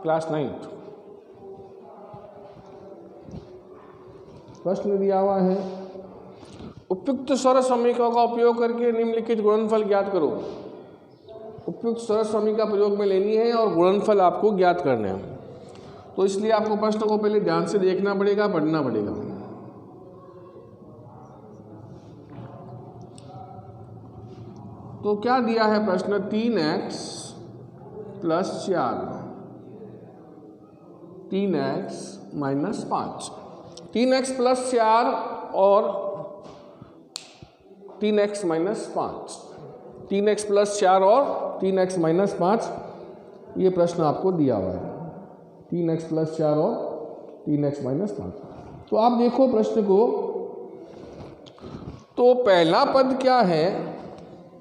Class 9th। प्रश्न दिया हुआ है, उपयुक्त सरल समीकरण का उपयोग करके निम्नलिखित गुणनफल ज्ञात करो। उपयुक्त सरल समीकरण प्रयोग में लेनी है और गुणनफल आपको ज्ञात करने हैं। तो इसलिए आपको प्रश्न को पहले ध्यान से देखना पड़ेगा, पढ़ना पड़ेगा। तो क्या दिया है प्रश्न, 3x + 4, 3x - 5, 3x + 4 और 3x - 5, 3x + 4 और 3x - 5, ये प्रश्न आपको दिया हुआ है। 3x + 4 और 3x - 5। तो आप देखो प्रश्न को, तो पहला पद क्या है,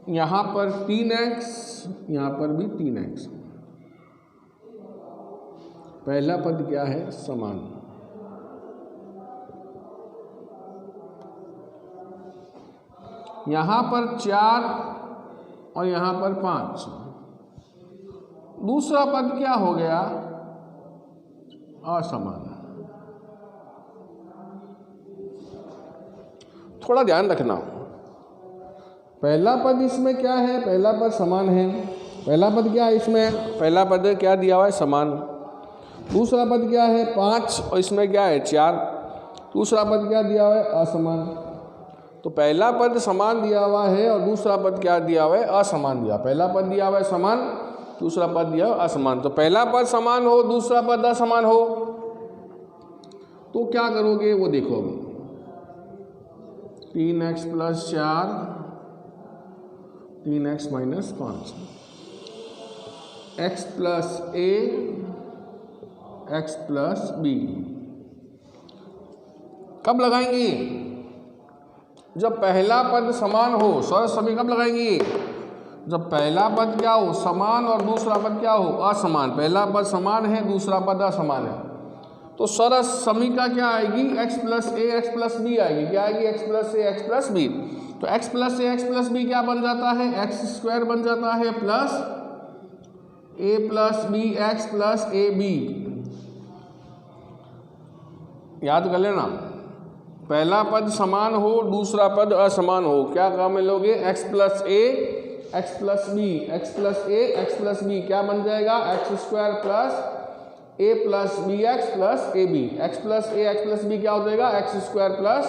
यहाँ पर 3x, यहाँ पर भी 3x। पहला पद क्या है, समान। यहाँ पर 4 और यहाँ पर 5। दूसरा पद क्या हो गया, असमान। थोड़ा ध्यान रखना, पहला पद इसमें क्या है, पहला पद समान है। पहला पद क्या है इसमें, पहला पद क्या दिया हुआ है, समान। दूसरा पद क्या है, 5 और इसमें क्या है, 4। दूसरा पद क्या दिया हुआ है, असमान। तो पहला पद समान दिया हुआ है और दूसरा पद क्या दिया हुआ है, असमान दिया। पहला पद दिया हुआ है समान, दूसरा पद दिया हुआ है असमान। तो पहला पद समान हो, दूसरा पद असमान हो, तो क्या करोगे वो देखो। 3x + 4, 3x - 5, x + a, x + b। कब लगाएंगे, जब पहला पद समान हो। सरल समीकरण कब लगाएंगे, जब पहला पद क्या हो, समान, और दूसरा पद क्या हो, असमान। पहला पद समान है, दूसरा पद असमान है, तो सरल समीकरण क्या आएगी, x + a, x + b आएगी। क्या आएगी, x + a, x + b। तो x + a, x + b क्या बन जाता है, x² बन जाता है, plus a + b, x + ab। याद कर लेना, पहला पद समान हो, दूसरा पद असमान हो, क्या काम में लोगे, x + a, x + b, x + a, x + b क्या बन जाएगा, x² plus a + bx + ab। x + a, x + b क्या हो जाएगा, x² plus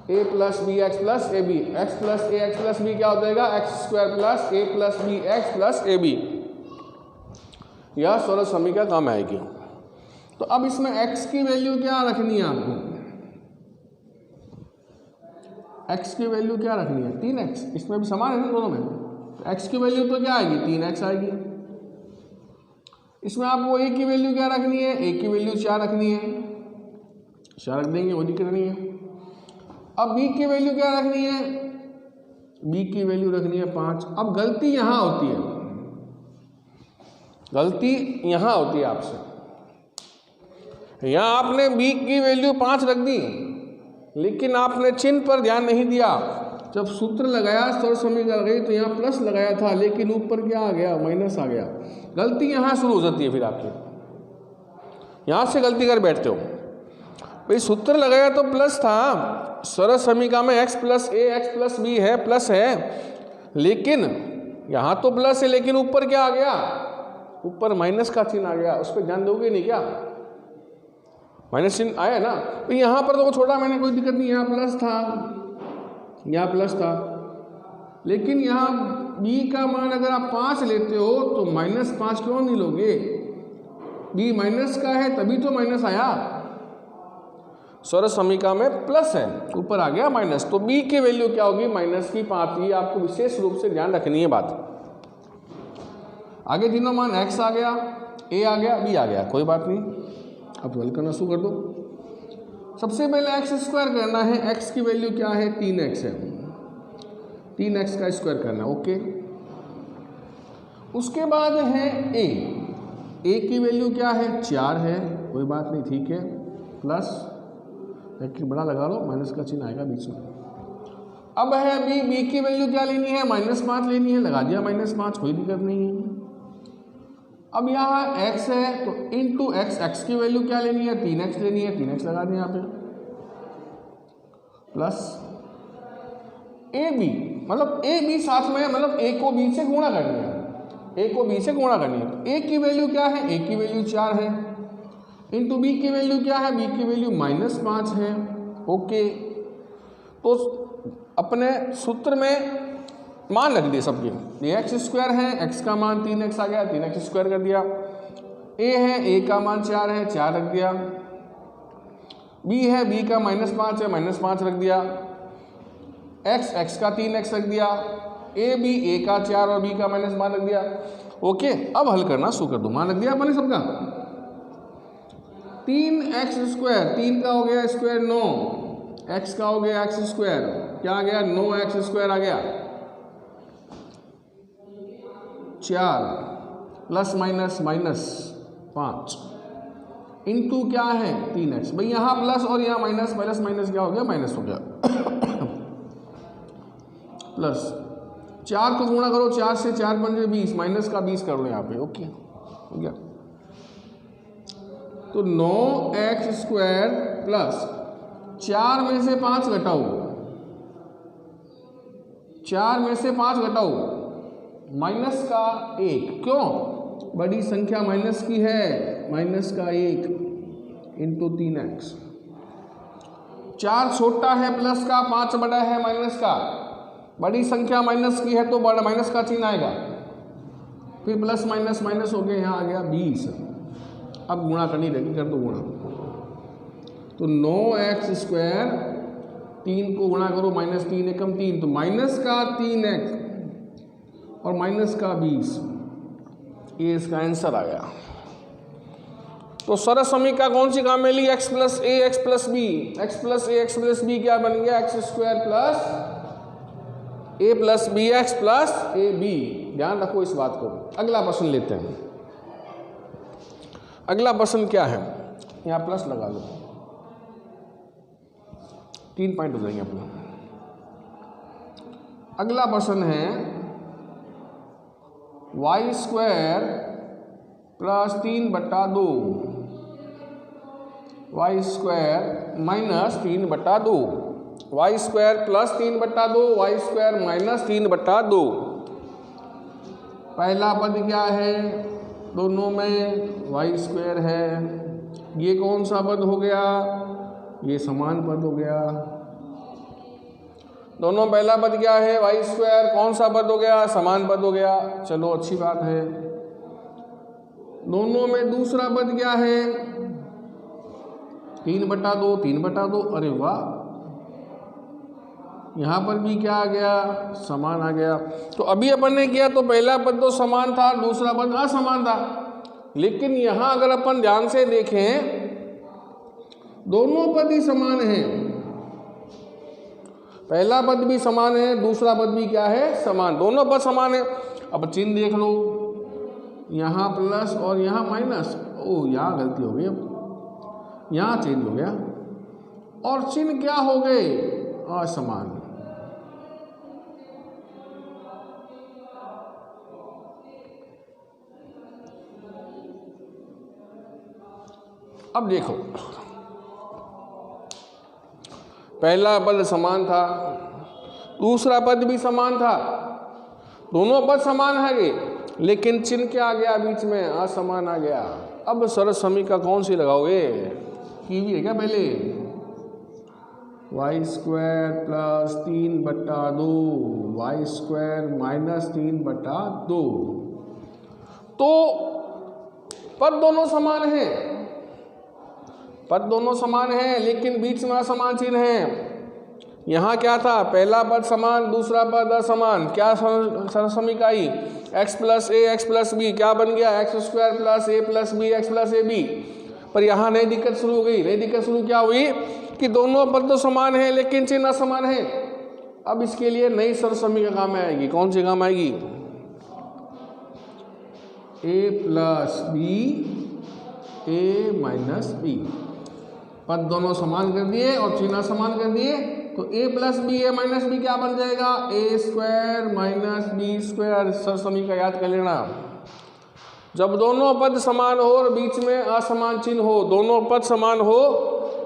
a + bx + ab। x + a, x + b क्या हो जाएगा, x² plus a + bx + ab। यह सरल समीकरण काम आएगी। तो अब इसमें x की वैल्यू क्या रखनी है आपको, x की वैल्यू क्या रखनी है, 3x। इसमें भी समान है ना दोनों में, तो x की वैल्यू तो क्या आएगी, 3x आएगी। इसमें आपको a की वैल्यू क्या रखनी है, a की वैल्यू 4 रखनी है, 4 रख देंगे, वो दिक्कत नहीं है। अब b की वैल्यू क्या रखनी है, b की वैल्यू रखनी है 5। अब गलती यहाँ होती है, गलती यहाँ होती है आपसे। यहाँ आपने b की वैल्यू 5 रख दी, लेकिन आपने चिन्ह पर ध्यान नहीं दिया। जब सूत्र लगाया, सरल समीकरण गई, तो यहाँ प्लस लगाया था, लेकिन ऊपर क्या आ गया, माइनस आ गया। गलती यहाँ शुरू हो जाती है, फिर आपकी यहाँ से गलती कर बैठते हो। भाई सूत्र लगाया तो प्लस था, सरल समीकरण में x + a, x + b है, प्लस है, लेकिन यहाँ तो प्लस है, लेकिन ऊपर क्या आ गया, ऊपर माइनस का चिन्ह आ गया। उस पर ध्यान दोगे नहीं क्या, माइनस चिन्ह आया ना। तो यहाँ पर तो छोटा, मैंने कोई दिक्कत नहीं, यहाँ प्लस था, यहाँ प्लस था, लेकिन यहाँ b का मान अगर आप 5 लेते हो तो -5 क्यों नहीं लोगे, b माइनस का है तभी तो माइनस आया। सरल समीकरण में प्लस है, ऊपर आ गया माइनस, तो b की वैल्यू क्या होगी, -5। ये आपको विशेष रूप से ध्यान रखनी है बात। आगे तीनों मान x आ गया, a आ गया, b आ गया, कोई बात नहीं। अब हल करना शुरू कर दो। सबसे पहले x² करना है, x की वैल्यू क्या है, 3x है, 3x का स्क्वायर करना, ओके। उसके बाद है a की वैल्यू क्या है, 4 है, कोई बात नहीं, ठीक है, प्लस एक बड़ा लगा लो, माइनस का चिन्ह आएगा बीच में। अब है b की वैल्यू क्या लेनी है, -5 लेनी है, लगा दिया -5, कोई दिक्कत नहीं है। अब यहाँ x है तो इंटू एक्स, एक्स की वैल्यू क्या लेनी है, 3x लेनी है, 3x लगा दें यहाँ पे, प्लस ए बी, मतलब ए बी साथ में, मतलब a को b से गुणा करनी है, a को b से गुणा करनी है। तो a की वैल्यू क्या है, a की वैल्यू 4 है, इंटू b की वैल्यू क्या है, b की वैल्यू -5 है। ओके, तो अपने सूत्र में मान रख दिए सबके, ये x² है, x का मान 3x आ गया, 3x² कर दिया, a है, a का मान 4 है, 4 रख दिया, b है, b का -5 है, -5 रख दिया, x का 3x रख दिया, a का 4 और b का -5 रख दिया। ओके, अब हल करना शुरू कर दो, मान रख दिया अपने सबका, 3x², 3 का हो गया स्क्वायर 9, x का हो गया x², क्या आ गया 9x² आ गया, 4 प्लस माइनस -5 इंटू क्या है 3x, भाई यहाँ प्लस और यहाँ माइनस, प्लस माइनस क्या हो गया, माइनस हो गया, प्लस 4 को गुणा करो, 4 से 4 पंजे 20, माइनस का 20 करो यहाँ पे। ओके, हो गया, तो 9x² प्लस 4 में से 5 घटाओ, 4 में से 5 घटाओ, माइनस का 1, क्यों, बड़ी संख्या माइनस की है, माइनस का 1 इंटू 3x, 4 छोटा है प्लस का, 5 बड़ा है माइनस का, बड़ी संख्या माइनस की है तो बड़ा माइनस का चिन्ह आएगा, फिर प्लस माइनस माइनस हो गया, यहाँ आ गया 20। अब गुणा करनी रहेगी, कर दो गुणा, तो 9x², 3 को गुणा करो, -3 एकम 3, तो माइनस का 3x और माइनस का 20, ये इसका आंसर आ गया। तो सरस समीकरण कौन सी काम में ली, x + a x + b, x + a x + b क्या बन गया, x² plus a + bx plus ab। ध्यान रखो इस बात को। अगला प्रश्न लेते हैं। अगला प्रश्न क्या है, यहाँ प्लस लगा लो, 3 पॉइंट हो जाएंगे अपना। अगला प्रश्न है y² plus 3/2, y² minus 3/2, y² plus 3/2, y² minus 3/2। पहला पद क्या है, दोनों में y² है, ये कौन सा पद हो गया, ये समान पद हो गया। दोनों पहला पद क्या है, y², कौन सा पद हो गया, समान पद हो गया, चलो अच्छी बात है। दोनों में दूसरा पद क्या है, 3/2, 3/2, अरे वाह, यहाँ पर भी क्या आ गया, समान आ गया। तो अभी अपन ने किया तो पहला पद तो समान था, दूसरा पद असमान था, लेकिन यहाँ अगर अपन ध्यान से देखें दोनों पद ही समान हैं, पहला पद भी समान है, दूसरा पद भी क्या है, समान, दोनों पद समान है। अब चिन्ह देख लो, यहाँ प्लस और यहाँ माइनस, ओह यहाँ गलती हो गई, अब यहाँ चेंज हो गया और चिन्ह क्या हो गए, असमान। अब देखो, पहला पद समान था, दूसरा पद भी समान था, दोनों पद समान है, लेकिन चिन्ह क्या आ गया बीच में, असमान आ गया। अब सरस समीकरण कौन सी लगाओगे, कीवी है क्या पहले, y² प्लस 3/2, y² माइनस 3/2, तो पद दोनों समान हैं, पद दोनों समान हैं, लेकिन बीच में असमान चिन्ह है। यहाँ क्या था, पहला पद समान, दूसरा पद असमान, क्या सरस समीकरण आई, x + a x + b क्या बन गया, x² plus a + b x + ab। पर यहाँ नई दिक्कत शुरू हो गई, नई दिक्कत शुरू क्या हुई कि दोनों पद तो समान है लेकिन चिन्ह असमान है। अब इसके लिए नई सरस समीकरण काम में आएगी, कौन सी काम आएगी, a + b a - b, पद दोनों समान कर दिए और चिन्ह समान कर दिए, तो a + b a - b क्या बन जाएगा, a² - b²। सरस समीकरण याद कर लेना, जब दोनों पद समान हो और बीच में असमान चिन्ह हो, दोनों पद समान हो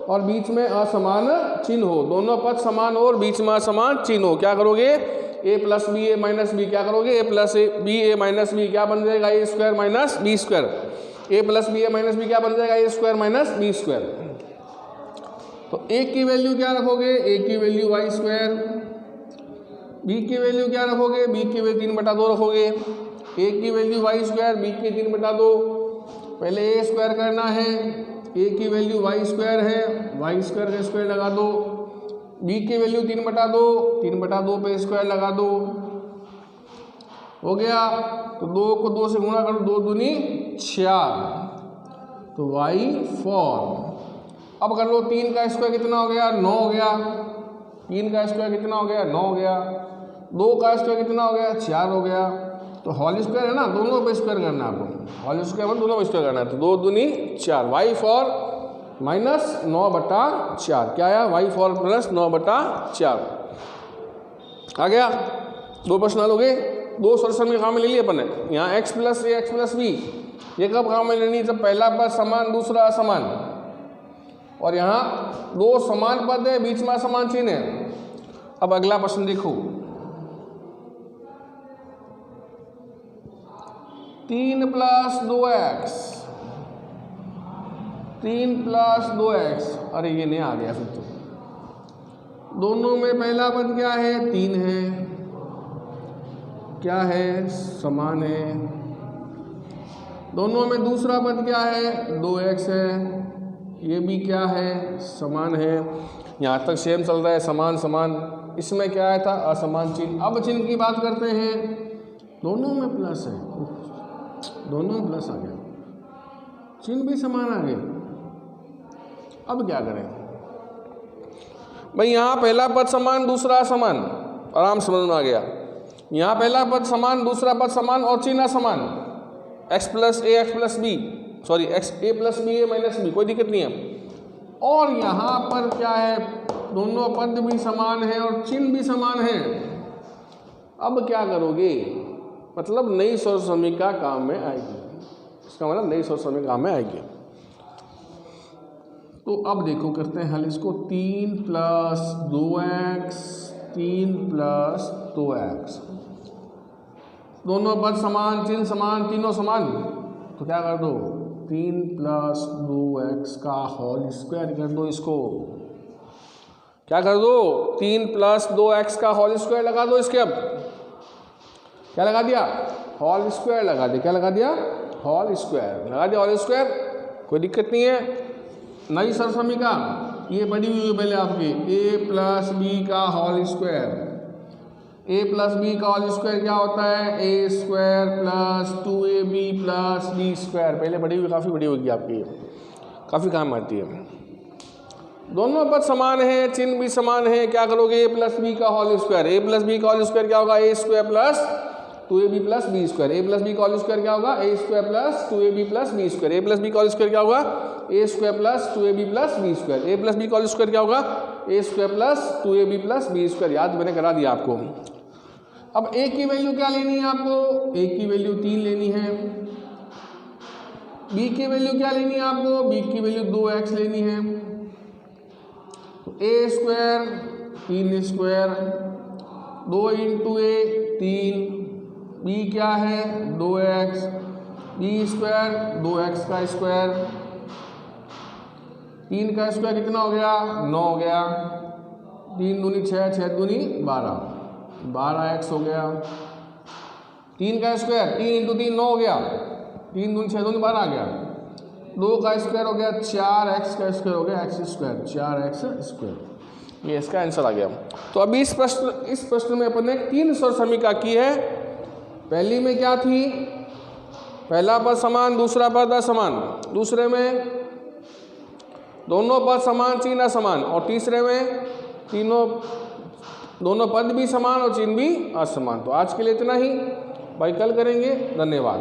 और बीच में असमान चिन्ह हो, दोनों पद समान हो और बीच में असमान चिन्ह हो, क्या करोगे? ए plus B A minus B, क्या करोगे? ए plus B A minus B, क्या बन जाएगा? ए square minus B square. A plus B A minus B क्या बन जाएगा? ए स्क्वायर माइनस बी स्क्वायर। तो ए की वैल्यू क्या रखोगे? ए की वैल्यू वाई स्क्वायर। बी की वैल्यू क्या रखोगे? बी की वैल्यू 3/2 रखोगे। ए की वैल्यू वाई स्क्वायर, बी की 3/2। पहले ए स्क्वायर करना है, ए की वैल्यू वाई स्क्वायर है, वाई स्क्वायर का स्क्वायर लगा दो। बी की वैल्यू 3/2, 3/2 पे स्क्वायर लगा दो, हो गया। तो 2 को 2 से गुणा करो, 2 दूनी 4, तो वाई 4। अब कर लो 3 का स्क्वायर कितना हो गया? 9 हो गया। 3 का स्क्वायर कितना हो गया? 9 हो गया। 2 का स्क्वायर कितना हो गया? 4 हो गया। तो होल स्क्वायर है ना, दोनों पे स्क्वायर करना है आपको, होल स्क्वायर में दोनों पे स्क्वायर करना है। तो 2 दूनी 4, वाई 4 माइनस 9/4, क्या आया? वाई 4 प्लस 9/4 आ गया। 2 प्रश्न हल हो गए। 2 सोल्यूशन में काम में ले लिए अपन ने। यहाँ x plus A X plus B, ये कब काम में लेनी? जब पहला पद समान दूसरा असमान, और यहाँ 2 समान पद है, बीच में असमान चिन्ह है। अब अगला प्रश्न देखो, 3 + 2x, 3 + 2x, अरे ये नहीं आ गया फिर तो। दोनों में पहला पद क्या है? 3 है, क्या है? समान है। दोनों में दूसरा पद क्या है? 2x है, ये भी क्या है? समान है। यहाँ तक सेम चल रहा है, समान समान। इसमें क्या आया था? असमान चिन्ह। अब चिन्ह की बात करते हैं, दोनों में प्लस है, दोनों में प्लस आ गया, चिन्ह भी समान आ गए। अब क्या करें भाई? यहाँ पहला पद समान दूसरा असमान, आराम समझ में आ गया। यहाँ पहला पद समान दूसरा पद समान और चिन्ह असमान, x plus A X plus B, sorry X A plus B A minus B, कोई दिक्कत नहीं है। और यहाँ पर क्या है? दोनों पद भी समान है और चिन्ह भी समान है। अब क्या करोगे? मतलब नई सोर्स समीकरण काम में आएगी, इसका मतलब नई सोर्स समीकरण काम में आएगी। तो अब देखो करते हैं हल इसको। 3 + 2x, 3 + 2x, दोनों पद समान, चिन्ह समान, तीनों समान, तो क्या कर दो? 3 + 2x का होल स्क्वायर कर दो। इसको क्या कर दो? 3 + 2x का होल स्क्वायर लगा दो इसके। अब क्या लगा दिया? होल स्क्वायर लगा दिया। क्या लगा दिया? होल स्क्वायर लगा दिया। होल स्क्वायर, कोई दिक्कत नहीं है। नई सर समीकरण ये पढ़ी हुई है पहले आपकी, a + b का होल स्क्वायर। a + b का होल स्क्वायर क्या होता है? a² + 2ab + b स्क्वायर, पहले पढ़ी हुई, काफ़ी बड़ी होगी आपकी, काफ़ी काम आती है। दोनों पद समान है, चिन्ह भी समान है, क्या करोगे? a + b का होल स्क्वायर। a + b का होल स्क्वायर क्या होगा? a² + 2ab + b square. a + b का होल स्क्वायर क्या होगा? a² + 2ab + b square. a + b का होल स्क्वायर क्या होगा? a² + 2ab + b square. a + b का होल स्क्वायर क्या होगा? a² + 2ab + b square. याद मैंने करा दिया आपको। अब a की वैल्यू क्या लेनी है आपको? a की वैल्यू 3 लेनी है। b की वैल्यू क्या लेनी है आपको? b की वैल्यू 2x लेनी है। तो a² 3² 2 × a 3, b क्या है? 2x, b² 2x का स्क्वायर, 3 का स्क्वायर कितना हो गया? 9 हो गया। 3 दूनी 6, 6 दूनी 12, 12x हो गया। 3 का स्क्वायर, 3 × 3 9 हो गया, 3 दूनी 6 दूनी 12 आ गया। 2 का स्क्वायर हो गया 4x का स्क्वायर हो गया x², 4x², ये इसका आंसर आ गया। तो अभी इस प्रश्न में अपन ने 3 सर समीकरण की है। पहली में क्या थी? पहला पद समान दूसरा पद असमान, दूसरे में दोनों पद समान चिन्ह असमान, और तीसरे में दोनों पद भी समान और चिन्ह भी असमान। तो आज के लिए इतना ही, भाई कल करेंगे। धन्यवाद।